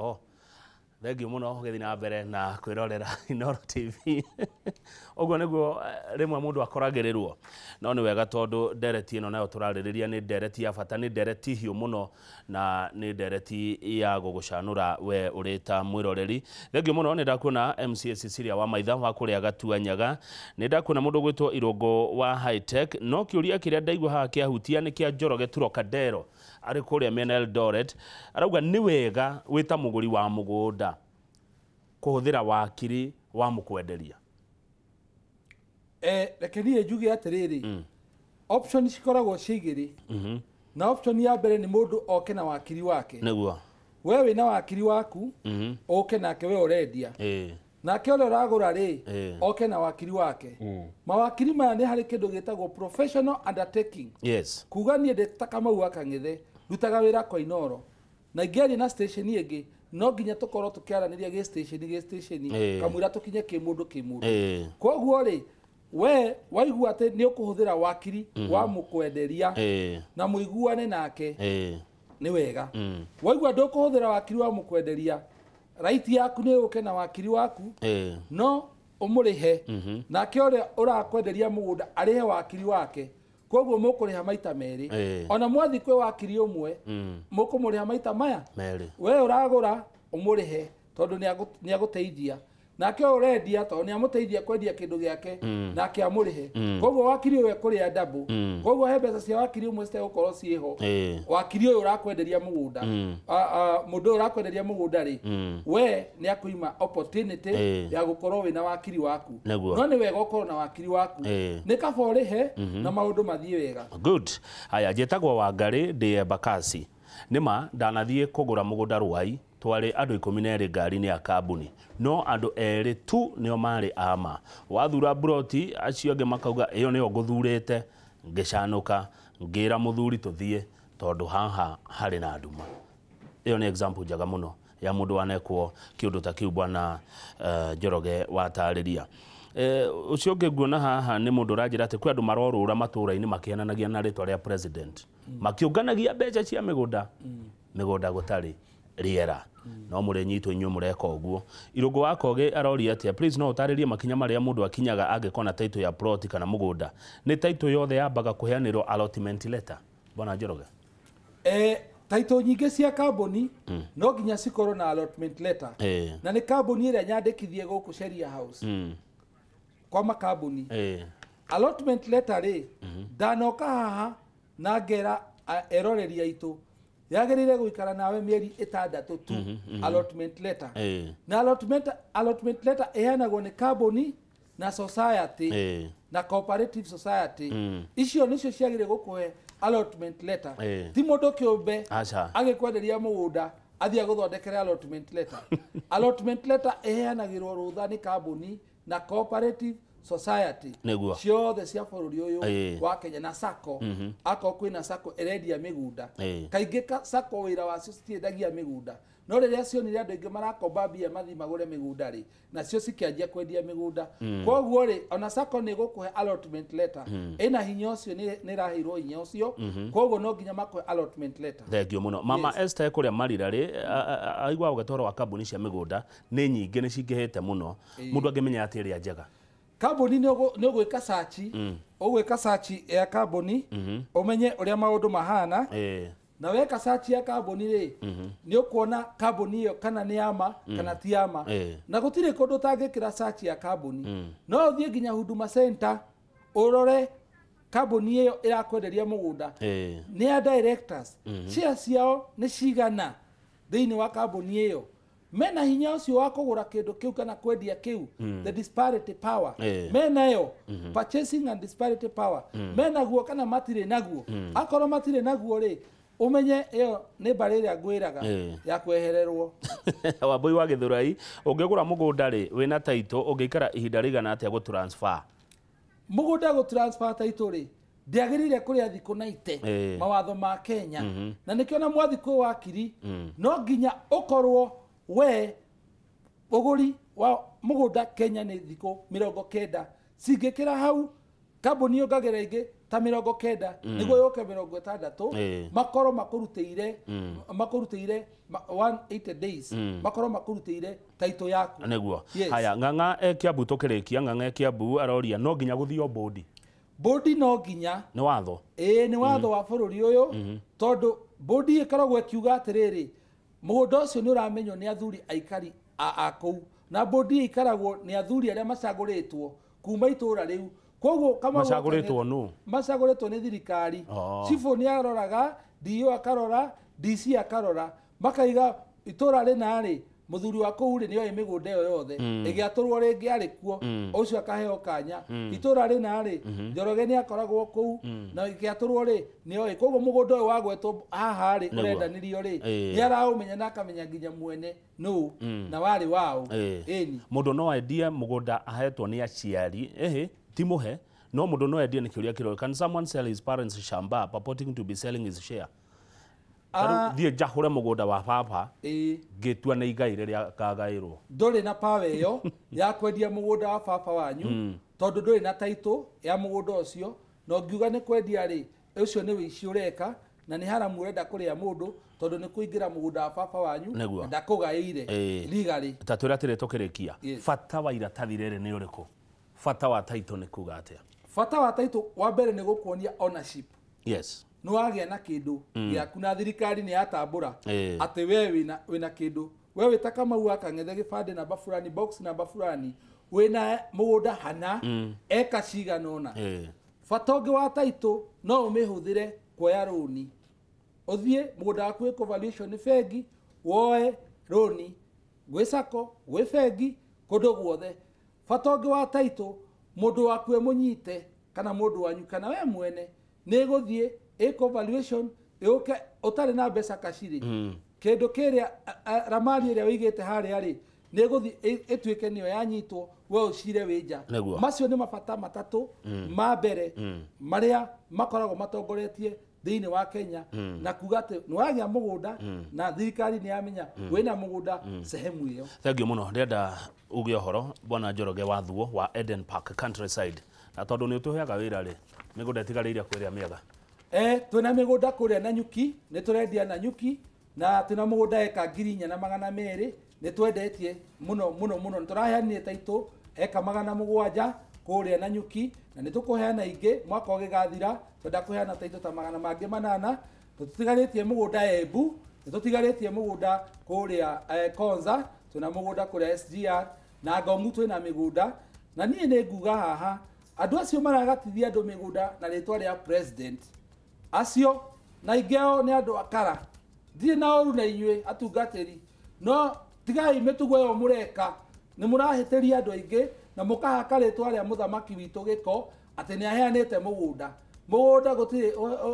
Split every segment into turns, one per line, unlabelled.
Oh. Thengiũ mũno gĩthiĩ na mbere na kwĩrorera Inooro TV. Ũguo nĩguo rĩmwe mũndũ akoragĩrĩrwo. No nĩ wega tondũ ndereti ĩno nayo tũrarĩrĩria nĩ ndereti ya bata, nĩ ndereti hiũ mũno na nĩ ndereti ya gũgũcanũra we ũrĩ ta mwĩroreri. Thengiũ mũno nĩ ndakuona MCA Cecilia wa Maitha wa kũrĩa Gatuanyaga. Nĩ ndakuona mũndũ gwĩtwo Irũngũ wa High Tech. No kĩũria kĩrĩa ndaigua haha kĩahutia nĩ kĩa Njoroge Turokadero arĩ kũrĩa mĩena Eldoret. Arauga nĩ wega wĩta mũgũri wa mũgũnda kũhũthĩra wakiri wa mũkwenderia.
Reke niĩ njuge atĩrĩrĩ, option cikoragwo cigĩrĩ. Na option ya mbere nĩ mũndũ oke na wakiri wake.
Nĩguo.
We wĩna wakiri waku, oke nake we ũrendia. Nake ũrĩa ũragũra rĩ, oke na wakiri wake. Mawakiri maya nĩ harĩ kĩndũ gĩtagwo professional undertaking.
Yes. Kuga
niĩ ndĩ ta Kamau wa Kang'ethe, ndutaga wĩra kwa Inooro. Na ingĩaria na station ĩngĩ, no nginya tukorwo tukiaranĩria gĩ station kamwira tukinye kĩ mũndũ koguo rĩ we waigua atĩ nĩ ũkũhũthĩra wakiri wa mũkwenderia na mũiguane nake nĩ wega. Waigua ndũkũhũthĩra wakiri wa mũkwenderia, right yaku nĩ ũke na wakiri waku no ũmũrĩhe nake ũrĩa ũrakwenderia mũgũnda arĩhe wakiri wake. Koguo mũkũrĩha maita merĩ. Ona mwathi kwĩ wakiri ũmwe mũkũmũrĩha maita maya merĩ. We ũragũra ũmũrĩhe tondũ nĩ agũteithia, nake ũrendia tondũ nĩ amũteithia kwendia kĩndũ gĩake nake amũrĩhe. Koguo wakiri ũyũ ekũrĩa double. Koguo he mbeca cia wakiri ũmwe citegũkorwo ciĩho. Wakiri ũyũ ũrakwenderia mũgũnda, mũndũ ũyũ ũrakwenderia mũgũnda rĩ, we nĩ akũima opportunity ya gũkorwo wĩna wakiri waku. No nĩ wega ũkorwo na wakiri waku nĩ kaba ũrĩhe na maũndũ mathiĩ wega.
Good. Haya, njĩtagwo Wangarĩ ndĩ Embakasi. Nĩma ndanathiĩ kũgũra mũgũnda Rũai, twarĩ andũ 12 ngari-inĩ ya kambuni, no andũ erĩ tu nĩo marĩ ama. Wathura broti acio angĩ makauga ĩyo nĩyo ngũthurĩte, ngĩcanũka ngĩra mũthuri tũthiĩ tondũ haha harĩ na nduma. Ĩyo nĩ example njega mũno ya mũndũ wanekwo kĩũndũ ta kĩu bwana Njoroge watarĩria. Ũcio ũngĩ nguona haha nĩ mũndũ ũranjĩra atĩ kwĩ andũ marorũra matũũra-inĩ makĩananagia na rĩtwa rĩa president, makĩũnganagia mbeca cia mĩgũnda, mĩgũnda gũtarĩ rĩera. No mũrĩnyitwo inyuĩ mũreka ũguo. Irũngũ wa Koge aroria atĩa, please no ũtarĩrie makinya marĩa mũndũ akinyaga angĩkorwo na title ya plot kana mũgũnda. Nĩ title yothe yambaga kũheanĩrwo allotment letter bwana Njoroge?
Title nyingĩ cia kambuni no nginya cikorwo na allotment letter. Na nĩ kambuni ĩrĩa nyandĩkithie gũkũ Sheria House kwa makambuni. Allotment letter rĩ, ndanoka haha na ngera eroreri aitũ yagĩrĩire gũikara nawe mĩeri 6 tu. Allotment letter na allotment letter ĩheanagwo nĩ kambuni na society na cooperative society. Icio nĩcio ciagĩrĩire gũkũhe allotment letter. Ti mũndũ kĩũmbe agĩkwenderia mũgũnda athiĩ gũthondekera allotment letter. Allotment letter ĩheanagĩrwo rũtha nĩ kambuni na cooperative society ciothe cia bũrũri ũyũ wa Kenya na sacco. Akorwo kwĩna sacco ĩrendia mĩgũnda, kaingĩ sacco wĩra wacio citiendagia mĩgũnda, no rĩrĩa cionire andũ aingĩ marakomba mbia mathi magũre mĩgũnda rĩ, nacio cikĩanjia kwendia mĩgũnda. Koguo rĩ, ona sacco nĩ gũkũhe allotment letter. Ĩna hinya ũcio, nĩ ĩraheirwo hinya ũcio. Koguo no nginya makũhe allotment letter.
Thengiũ mũno. Mama Esther kũrĩa Marira rĩ, aigua ũgatwaro wa kambuni cia mĩgũnda nĩ nyingĩ, nĩ cingĩhĩte mũno. Mũndũ angĩmenya atĩ ĩrĩa njega.
Kambuni nĩ ũgwĩka search, ũgwĩka search ya kambuni ũmenye ũrĩa maũndũ mahana. Na weka search ya kambuni rĩ, nĩ ũkuona kambuni ĩyo kana nĩ ama kana ti ama. Na gũtirĩ kũndũ ũtangĩkĩra search ya kambuni. No ũthiĩ nginya Huduma Center ũrore kambuni ĩyo ĩrakwenderia mũgũnda nĩ ya directors, share ciao nĩ cigana thĩinĩ wa kambuni ĩyo. Mena hinya ũcio wa kũgũra kĩndũ kĩu kana kwendia kĩu, the disparity power. Menayo purchasing and disparity power. Menaguo kana matirĩ naguo. Akorwo matirĩ naguo rĩ, umenye ĩyo nĩ mbarĩ ĩrĩa ngwĩraga ya kwehererwo.
Wambui wa Gĩthũrai, ũngĩgũra mũgũnda rĩ wĩna title, ũngĩikara ihinda rĩigana atĩa gũtransfer?
Mũgũnda gũtransfer title rĩ, ndĩagĩrĩire kũrĩa thikũ 90 mawatho ma Kenya. Na nĩkĩo na mwathi kwĩ wakiri no nginya ũkorwo we ũgũri wa mũgũnda Kenya nĩ thikũ 90. Cingĩkĩra hau kambuni yongagĩra ingĩ ta 90 nĩguo yoke 60 makorwo makurutĩire 180 days makorwo makurutĩire taito yaku
nĩguo haya ng'ang'a Kiambu tukĩrĩkia ng'ang'a Kiambu aroria no nginya gũthio bodi
no nginya
nĩ watho
nĩ watho wa bũrũri ũyũ tondũ bodi ĩkoragwo ĩkiuga atĩrĩrĩ mũgũnda ũcio nĩ ũramenywo nĩ athuri aikari a kũu na bodi ikaragwo nĩ athuri arĩa macagũrĩtwo kuma itũra rĩu koguo kama macagũrĩtwo nĩ thirikari chifu nĩ aroraga DO akarora DC akarora makaiga itũra rĩna muthuri wa kũu nĩ oĩ mĩgũnda ĩyo yothe ĩgĩatũrwo rĩngĩ arĩ kuo ũcio akaheo kanya itũra rĩna Njoroge nĩ akoragwo kũu na ĩgĩatũrwo nĩ oĩ koguo mũgũnda ũyũ wagwetwo haha ũrendanĩrio nĩ araũmenya na akamenya nginya mwene no na warĩ wao
mũndũ no endie mũgũnda ahetwo nĩ aciari ti mũhe no mũndũ no endie nĩ kĩũria kĩrore can someone sell his parents shamba purporting to be selling his share thiĩ njahũre mũgũnda wa baba ngĩtua nĩ igai rĩrĩa ngagaĩrwo
ndũrĩ na pawa ĩyo ya kwendia mũgũnda wa baba wanyu tondũ ndũrĩ na taito ya mũgũnda ũcio na ũngiuga nĩ kwendia ũcio nĩ wĩici ũreka na nĩ haramu ũrenda kũrĩa mũndũ tondũ nĩ kũingĩra mũgũnda wa baba wanyu na ndakũgaĩire legally
ta twĩra atĩrĩ tũkĩrĩkia bata wa iratathi rĩrĩ nĩ ũrĩkũ bata wa taito nĩ kuga atĩa
bata wa taito wa mbere nĩ gũkuonia ownership nĩ wagĩa na kĩndũ gĩaku na thirikari nĩ yatambũra atĩ we wĩna kĩndũ we wĩta Kamau wa Kang'ethe gĩbandĩ namba fulani box namba fulani wĩna mũgũnda hana eka cigana ũna bata ũngĩ wa taito no ũmĩhũthĩre kuoya rũni ũthiĩ mũgũnda waku wĩkwo valuation nĩ bengi woe rũni gwĩ sako gwĩ bengi kũndũ guothe bata ũngĩ wa taito mũndũ waku mũnyite kana mũndũ wanyu kana we mwene nĩ gũthiĩ eco valuation yoke ũtarĩ na mbeca kaciri kĩndũ kĩrĩa ramani ĩrĩa wĩigĩte harĩa nĩ gũthiĩ ĩtuĩke nĩyo yanyitwo we ũcire wĩnja macio nĩ mabata matatũ ma mbere marĩa makoragwo matongoretie thĩinĩ wa Kenya na kuga atĩ nĩ wagĩa mũgũnda na thirikari nĩ yamenya wĩna mũgũnda sehemu ĩyo
thengio mũno ndĩrenda uge ũhoro bwana Njoroge Wathuo wa Eden Park Countryside na tondũ nĩ ũtũheaga wĩra mĩgũnda ĩtigarĩire kwĩrĩa mĩega
twĩna mĩgũnda kũrĩa Nanyuki nĩ tũrendia Nanyuki na twĩna mũgũnda eka 4,200 nĩ twendetie mũno nĩ tũraheanire taito eka 700 kũrĩa Nanyuki na nĩ tũkũheana ingĩ mwaka ũgĩgathira twenda kũheana taito ta 800 tũtigarĩtie mũgũnda Embu nĩ tũtigarĩtie mũgũnda kũrĩa Konza twĩna mũgũnda kũrĩa SGR na Ngong'u twĩna mĩgũnda na niĩ nĩ nguga haha andũ acio maragatithia andũ mĩgũnda na rĩtwa rĩa president acio na ingĩo nĩ andũ akara ndirĩ na ũru na inyuĩ atungatĩri no tigai mĩtugo ĩyo mũreka nĩ mũrahĩtĩria andũ aingĩ na mũkahaka rĩtwa rĩa mũthamaki witũ gĩko atĩ nĩ aheanĩte mũgũnda gũtirĩ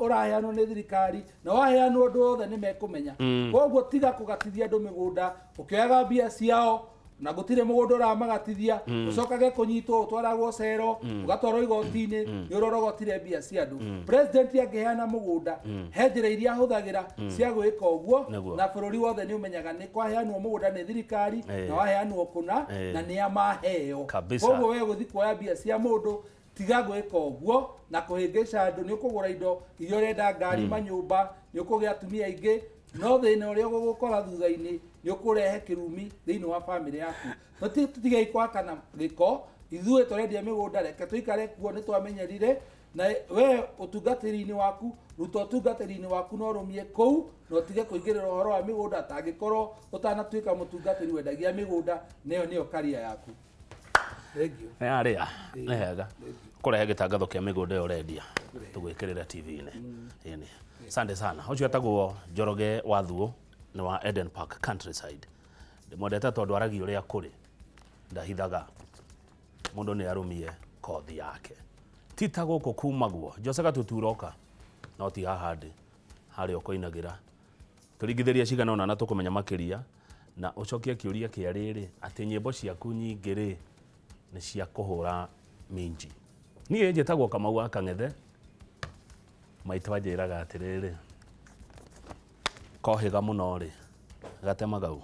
ũraheanwo nĩ thirikari na waheanwo andũ othe nĩ mekũmenya koguo tiga kũgatithia andũ mĩgũnda ũkĩoyaga mbia ciao na gũtirĩ mũgũnda ũramagatithia ũcokage kũnyitwo ũtwaragwo cero ũgatwarwo igoti-inĩ nĩ ũrorogotire mbia cia andũ president angĩheana mũgũnda he njĩra iria ahũthagĩra cia gwĩka ũguo na bũrũri wothe nĩ ũmenyaga nĩ kwaheanwo mũgũnda nĩ thirikari na waheanwo kũna na nĩ amaheo koguo we gũthiĩ kuoya mbia cia mũndũ tiga gwĩka ũguo na kũhĩngĩca andũ nĩ ũkũgũra indo iria ũrenda ngari manyũmba nĩ ũkũgĩa atumia aingĩ no thĩna ũrĩa ũgũkora thutha-inĩ nĩ ũkũrehe kĩrumi thĩinĩ wa bamĩrĩ yaku tũtigei kwakana gĩko ithuĩ tũrendia mĩgũnda reke tũikare kuo nĩ twamenyerire na we ũtungatĩri-inĩ waku ruta ũtungatĩri-inĩ waku no ũrũmie kũu na ũtige kũingĩrĩra ũhoro wa mĩgũnda tangĩkorwo ũtanatuĩka mũtungatĩri wendagia mĩgũnda nayo nĩyo karia yaku
arĩa nĩ hega kũrehe gĩtangatho kĩa mĩgũnda ĩyo ũrendia tũgwĩkĩrĩra TV-inĩ asante sana ũcio etagwo Njoroge Wathuo nĩ wa Eden Park Countryside ndĩmwendete tondũ aragia ũrĩa kũrĩ ndahithaga mũndũ nĩ arũmie kothi yake tita gũkũ kuma guo Jose Gatuturoka no ti haha ndĩ harĩa ũkoinagĩra tũringithĩria cigana ũna na tũkũmenya makĩria na ũcokie kĩũria kĩa rĩrĩ atĩ nyĩmbo ciaku nyingĩ nĩ cia kũhũra minji niĩ njĩtagwo Kamau wa Kang'ethe maitwa njĩraga atĩrĩrĩ kohĩga mũno gatema gau